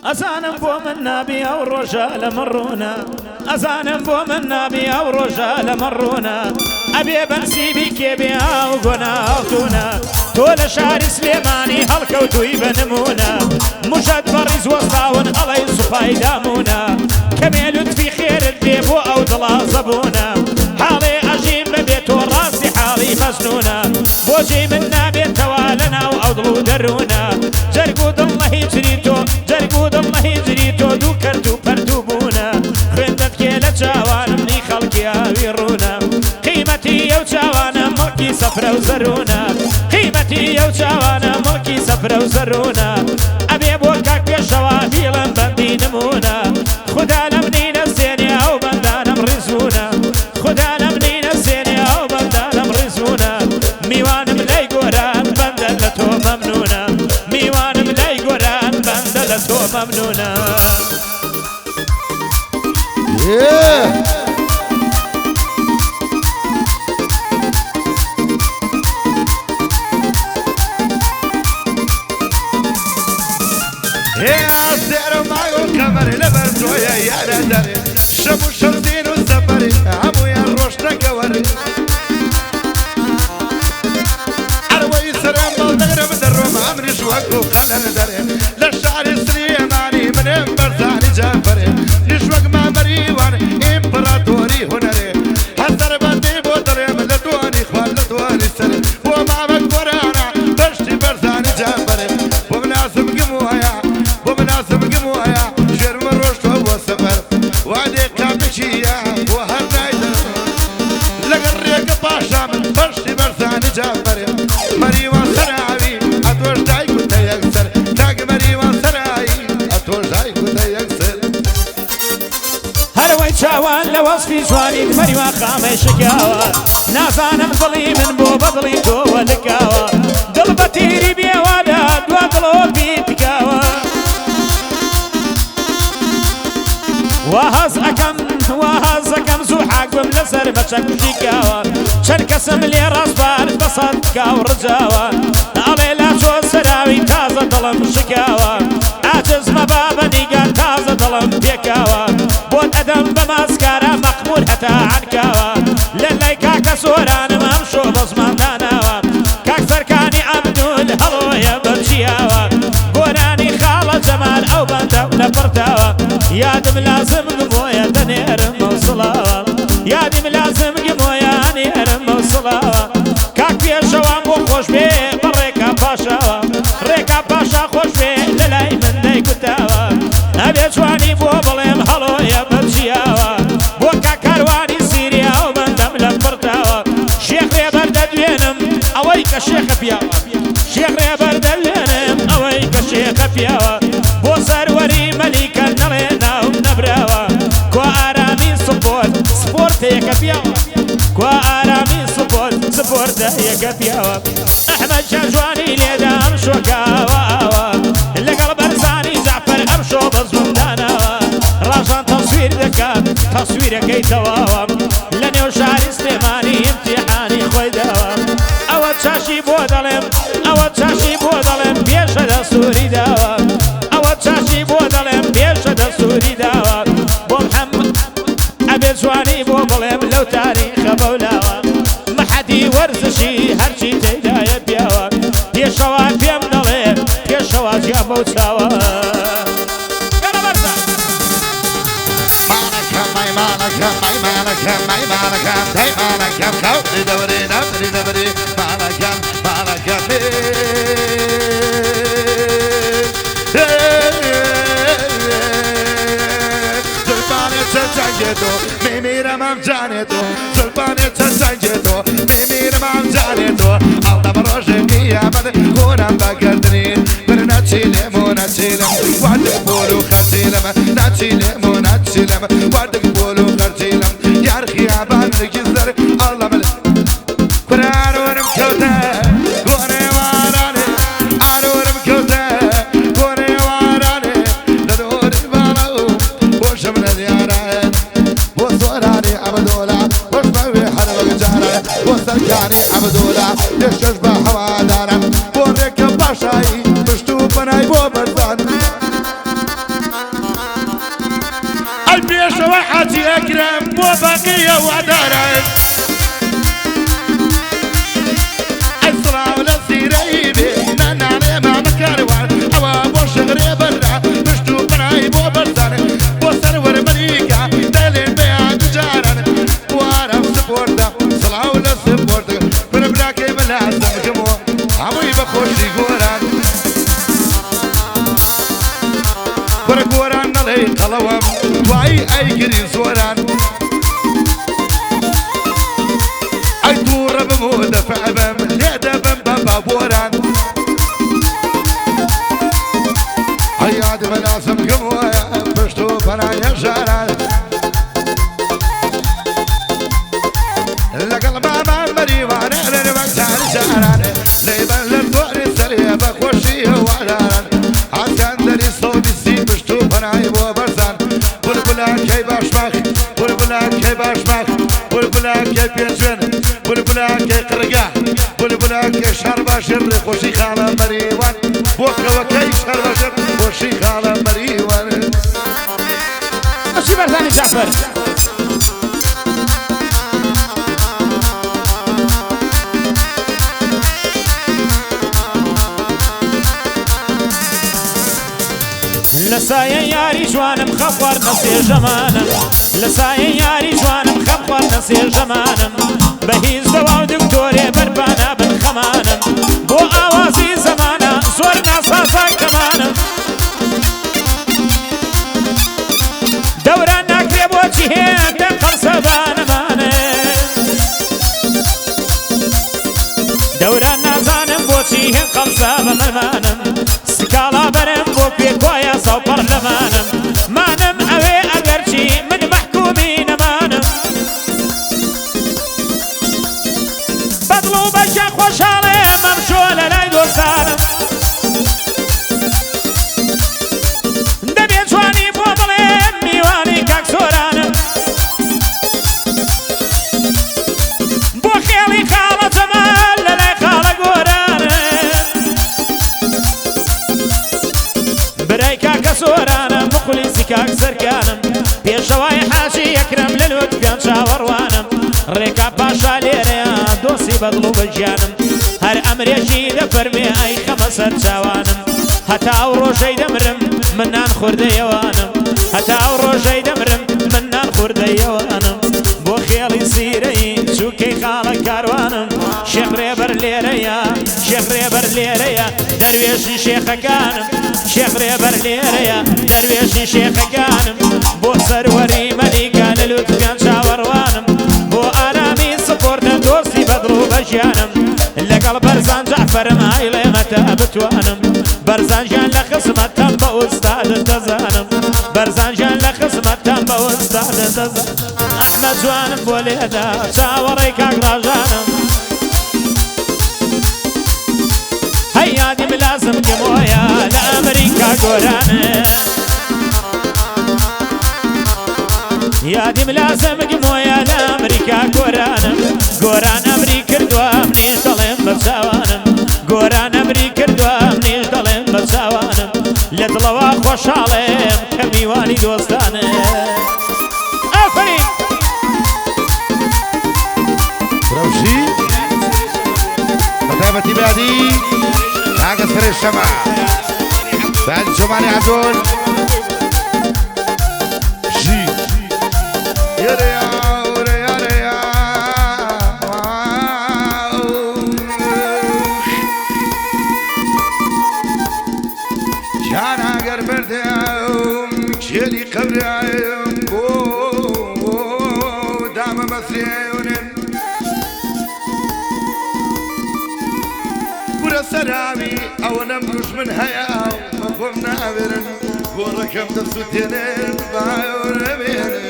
ئەزانم بۆ من نابی ئەو ڕۆژە لە مڕوونە ئەزانم بۆ من نابی ئەو ڕۆژە لە مڕوونە ئەبێ بەنسیبی کێبێ ئاو گۆناوتونە تۆ لە شاری سلێمانی هەڵکەوتووی بەنمونە موشەت بەڕیز وەستاون ئەڵەی سوپای دامونە کەمێ لوتفی خێرت بێ بۆ ئەو دڵا زەبوونە حاڵێ ئەژیم بەبێ تۆ ڕاستی حاڵی مەزنونە بۆجێ من نابێتەوە لەناو ئەو دڵ و دەروونە جەرگ و دڵ لە هیجری تۆ جەرگ و دڵ لە هیجری تۆ دوو کرد و پەردوو بوونە خوێندت کێ لە چاوانم نی خەڵکی ئاوی ڕوونە قیمەتی ئەو چاوانە مڵکی سەفرە و زەروونە قیمەتی ئەو چاوانە مڵکی سەفرە و زەروونە ئەبێ بۆ کاک پێشەوە بیڵم بەندی نمونە خوددا لە منی نەزێنێ ئەو بەندانم ڕیزبوونە خوددا لە منی نەزێنێ ئەو بەندانم ڕیزبوونە میوانم لای گۆران بەندە لە تۆ مەمنونە میوانم لای گۆران بەندە لە تۆ مەمنونە سێرە ماگ و کەمەری لەبەر تۆیە یارە دەرێ شەم و شەردین و سەفەری هەموویان ڕۆشتەکەوەری ئەروەی سەرم بەڵدەگرم دەڕۆم ئەمریش وەکو قەلەن دەرێ لە شاری سلێمانی منێم بەرزانی جەفەرێ نیش وەک مامەریوان ئیمپراتۆری هونەرێ هەسەر بەندی بۆ دەڕێم لە دوانی خوان لە دوانی سەرێ بۆ مامەک گۆرانە بەشتی بەرزانی جەفەرێ بۆ مناسم گموهەیە بۆ مناسم گموهەیە ژێرمە ڕۆشتوە بۆ سەفەر وادێ کامێکیە بۆ هەر نایدە لەگەر ڕێگە پاشام بەشتی بەرزانی جەفەرێ مەریوان سەراوی ئەتۆش دایک و تە یەکسەر تاک مەریوان سەراوی ئەتۆش دایک و تە یەکسەر هەروەی چاوان لە وەسفی جوانی مەریوان خامەی شکاوە نازانم دڵی من بۆ بەدڵی تۆوە لکاوە دڵ بە تیری بێوادە دوا دڵۆ بیتکاوە وهەز ئەەکەم زوو حاکم لەسەر بەچەک شیکاوە چەند کەسم لێ ڕاستبار بەسەد کاو ڕجاوە ئەڵێ لا چۆ سەراوی تازە دڵم شکاوە ئاجز مەبا بە نیگە تازە دڵم پێکاوە بۆت ئەدەم بە ماسکارە مەخمور هەتا عنکاوە لە لای کاکە سۆرانم ئەم شۆ بە زمانداناوە کاک سەرکانی عەبدول هەڵۆیە بەرچیاوە گۆرانی خاڵە جەمال ئەو بەندە لە پڕتاوە یادم لازم گمۆیە دەنێرم مەوسڵاوە یادم لازم گمۆیە نێرم مەوسڵاوە کاک پێشەوان بۆ خۆش بێ بە ڕێکا پاشاوە ڕێکا پاشا خۆش بێ لە لای من دەیگوتاوە ئەبێ جوانی بۆ بڵێم هەڵۆیە بەرچیاوە بۆ کاکاروانی سیریا و بەندەم لە پڕتاوە شێخ ڕێبەر دەدوێنم ئەوەی کە شێخە پیاوە شێخ ڕێبەر دەدوێنم ئەوەی کە شێخە پیاوە بۆ سەروەری مەلیکە نەڵێ ناوم نەبراوە کوا ئارامی سپۆرتە یەکە پیاوە کوا ئارامی سپۆرتە یەکە پیاوە ئەحمەد شا جوانی لێدا ئەم شۆکاوە لەگەڵ بەرزانی جعفەر ئەم شۆ بە زمندانەوە ڕاژان تەسویر دەکات تەسویرەکەی تەواوە لە نێو شاری سلێمانی ئیمتیحانی خۆی داوە ئەوە چاشی بۆ دەڵێم ئەوە چاشی بۆ دەڵێم پێشە دەسووری داوە ئەوە چاشی بۆ دەڵێم پێشە دەسووری داوە بۆ محەممەد ئەبێ جوانی بۆ بڵێم لەو تاریخە بەولاوە محەدی وەرزشی هەرچی تێدایە پیاوە پێشەوە پێم دەڵێ پێشەوە جیا بەو چاوە مالەکەم دەیمانەکەم کەوتری دەوری نەفری دەبری مالەکەم زلفانێ چە جەنگێتۆ میمیرەم ئەم جانێتۆ زلفانێ چە جەنگێتۆ میمیرەم ئەم جانێتۆ ئەڵدە بە ڕۆژێ قیامەت خۆرم بەگەردنی بر نەچینێم و نەچینم وەردەک بۆل و خەرچینم نەچینێم و نەچینم وەردەک بۆل و خەرچینم یار خیابانێکی زەر ئەڵە من قورانوەرم کەوتە گۆنێوارانێ ئارۆرم کەوتە گۆنێوارانێ لە دۆری باڵە و بۆشم لە دیارایەن بۆ سۆرانی عەبدوڵا بۆش بەوێ هەربەک جارە بۆ سەرکانی عەبدوڵا پێشکەش بە هەوادارم بۆ ڕێکە پاشایی پشت و پەنای بۆ بەرزان بو بقية ودارت اسرع ولا سيريبي نانا ما مكروان او بو شغري برا مشتو براي بو برزان بو سرور مريكا دلين بيع تجارا وارم سبورتا صلع ولا سبورتا من بلاكي ملازم جمو عمي بخوشي قوران برقوران نلي قلوام واي اي قرين سوران اي طور بمودة فأبم ليدة بمبابا بوران اي عاد بلاسم قمويا بشتو بنايا جاران لقلب ما مريوان لنبكتان جاران ليبان للدور السريع بخوشي وعداران عسان دري صوبي السي بشتو بناي بو برزان بلبلا كي باشمخ بلبلا كي باشمخ بلبلا كي بيجن بلبلا كي قرقا بلبلا كي شرباشر خوشي خالة مريوان بوكا وكي شرباشر خوشي خالة مريوان ماشي برزاني جعفر لسایه یاری جوانم خەفوار نەسێ ژەمانم لسایه یاری جوانم خەفوار نەسێ ژەمانم بە هیچ دەوا و دکتۆرێ بەربانە بن خەمانم بۆ ئاوازی زەمانە زۆر ناسازا کەمانم دەوران ناکرێ بۆچی هێندە قەرسەبانەمانە دەوران نازانم بۆچی هێن قەمسە بەمەمانم سکاڵا بەرم بۆ پێکوایە ساو پەرلەمانم مانم ئەوێ ئەگەرچی من مەحکومی نەمانم بەدڵ و بەشە خۆشحاڵێ مەمشۆ لە لای دۆستانم دەبێت جوانی بۆ بڵێم میوانی کاک سۆرانم بۆ خێڵی خاڵە جەمال لە لای خاڵە گۆرانم برای کاکە سۆرانم بخولیسی کاک سەرکانم پێشەوای حاجی یەکرم لە لوتکان چاوەڕوانم ڕێکا پاشا لێرەیە دۆسی بەدڵ و بەژیانم هەر ئەمرێکی دەفەرمێ ئەی خەمە سەر چاوانم هەتا ئەو ڕۆژەی دەمرم من نان خوردەیەوانم هەتا ئەو ڕۆژەی دەمرم من نان خوردەیەوانم بۆ خێڵی سیرەی چووکەی خاڵە کاروانم شێخ ڕێبەر لێرەیە شێخ ڕێبەر لێرەیە دەروێشی شێخەکانم شێخ ڕێبەر لێرەیە دەروێشی شێخەکانم بۆ سەروەری مەلیکا لە لوتکان چاوەڕوانم بۆ ئارامی سپۆرتە دۆستی بەدڵ و بەژیانم لەگەڵ بەرزان جعفەرم ئایڵێمەتە بتوانم بەرزانژیان لە خزمەتتان بە ئوستادت دەزانم بەرزانژیان لە خزمەتتان بە ئوستادت دەزانم ئەحمەد جوانم بۆ لێدا چاوەڕێی کاک ڕاژانم هەی یادیم لازم گەمۆیە لە ئەمریکا گۆرانە یادیم لازم گەمۆیە لە ئەمریکا گۆرانم گۆران ئەمری کردووە منیش دەڵێم بە چاوانم گۆران ئەمری کردووە منیش دەڵێم بە چاوانم لە دڵەوە خۆشحاڵێم کە میوانی دۆستانە ئافرین روشي بتابتي بادي كاكا سر الشمع بعد شماني عدول جي يا ريا وريا ريا شانا قربت شيلي قبري دام مسريون سرامي او نمدوش من هيا مفهوم نابرن وركم دسوتين بايور بيرن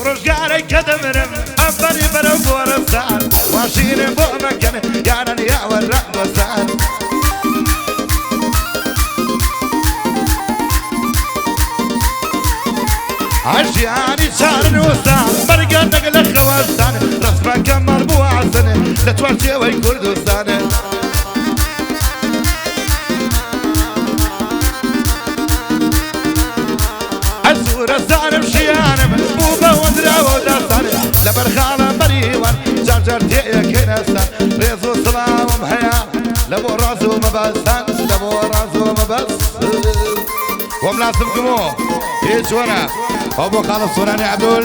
رجعي كدمرم افري برو ورسان ماشين بو مكان يعني يا ورق بسان عشياني شارن وسان برقا نقل خواسان رسمك مربوع سنة لتواشي وي كردستان لبرخانة مريوان جرجر تيك نسا ريزو سلام هيا لبو راسو مبسن لبو راسو مبس ومناسبكمو هيج ورا ابو خالد سوراني عبدول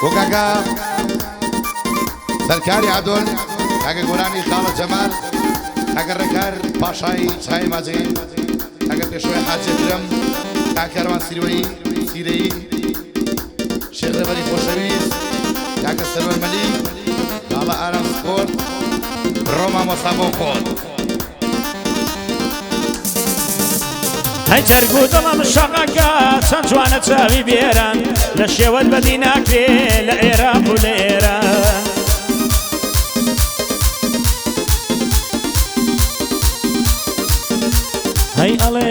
وكاكا سركاري عبدول كاكا قراني خالد جمال كاكا ركار باشاي شاي ماجين كاكا بشوي حاج درم كاكا روان سيري شيخ رباني خوشويز كاكا سلوى المليك كالا آرام سبورت روما مصابو خود هەی جەرگو دڵم شەقەکە چەند جوانە چاوی بێران لە شێوەت بەدی ناکرێ لە عێراق و لە ئێران هەی ئەڵێ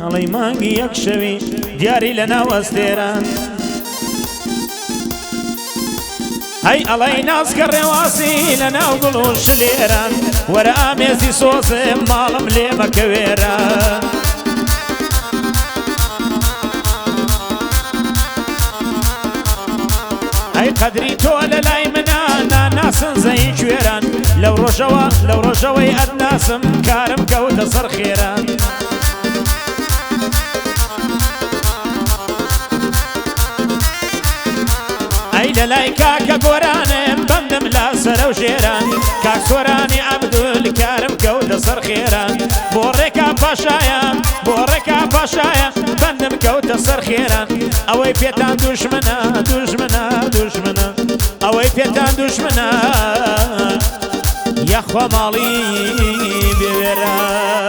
ئەڵێ مانگی یەک شەوی دیاری لە ناو ئەستێران هەی ئەڵێ نازکە ڕێواسی لە ناو گوڵ و شلێران وەرە ئامێزی سۆزم ماڵم لێ مەکەوێرە هەی قەدری تۆ لە لای منە ناناسن زەی کوێران لەو ڕۆژەوەی ئەتناسم کارم کەوتە سەر خێران ئەی لە لای کاکە گۆرانم بەندم لا سەرە و ژێران کاک سۆرانی عەبدول کارم کەوتە سەر خێران بۆ ڕێکا پاشایە بەندم کەوتە سەر خێران ئەوەی پێتان دوژمنە ئەوەی پێتان دوژمنە یەخوا ماڵی بێوێران